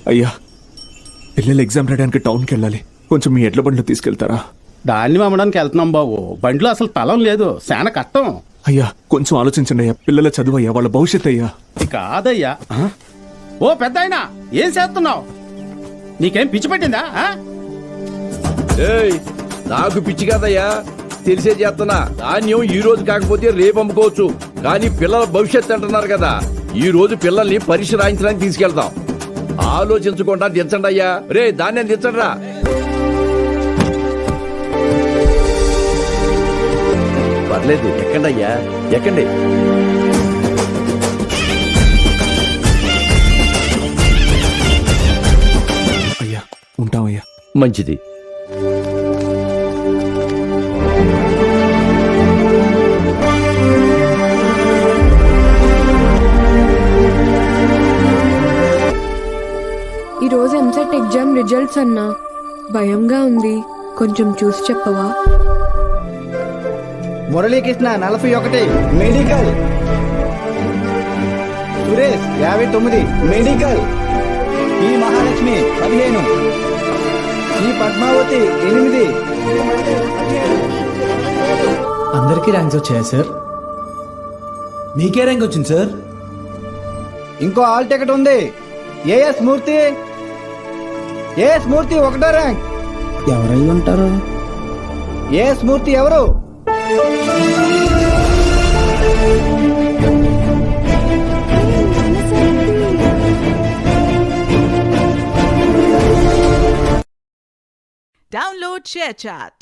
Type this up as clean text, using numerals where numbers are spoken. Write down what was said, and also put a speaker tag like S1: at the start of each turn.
S1: అయ్యా, పిల్లలు ఎగ్జామ్ రాయడానికి టౌన్కి వెళ్ళాలి. కొంచెం మీ ఎడ్ల బండ్లు తీసుకెళ్తారా?
S2: ధాన్యం అమ్మడానికి వెళ్తున్నాం బాబు. బండిలో అసలు తలం లేదు, శాన కట్టం.
S1: అయ్యా కొంచెం ఆలోచించండి అయ్యా. పిల్లల చదువు అయ్యా, వాళ్ళ భవిష్యత్ అయ్యా.
S2: కాదయ్యా. ఓ పెద్ద అయినా ఏం చేస్తున్నావు? నీకేం పిచ్చి పట్టిందా?
S3: నాకు పిచ్చి కాదయ్యా, తెలిసే చేస్తున్నా. ధాన్యం ఈ రోజు కాకపోతే రేపు అమ్ముకోవచ్చు, కానీ పిల్లల భవిష్యత్తు అంటున్నారు కదా. ఈ రోజు పిల్లల్ని పరీక్ష రాయించడానికి తీసుకెళ్తాం. ఆలోచించకుండా దించండి అయ్యా. రే ధాన్యం దించండి రా. పర్లేదు, ఎక్కండి అయ్యా, ఎక్కండి.
S1: అయ్యా ఉంటామయ్యా.
S3: మంచిది.
S4: ఈరోజు ఎంసెట్ ఎగ్జామ్ రిజల్ట్స్ అన్నా, భయంగా ఉంది, కొంచెం చూసి చెప్పవా?
S5: మురళీకృష్ణ 41 మెడికల్, సురేష్ 59 మెడికల్, ఈ మహాలక్ష్మి 15, ఈ పద్మావతి 8.
S6: అందరికీ ర్యాంక్స్ వచ్చాయా సార్? మీకే ర్యాంక్ వచ్చింది సార్?
S5: ఇంకో ఆల్ టికెట్ ఉంది. ఏఎస్ మూర్తి 1వ ర్యాంక్.
S6: ఎవరై ఉంటారు?
S5: ఏఎస్ మూర్తి ఎవరు?
S7: Download ShareChat.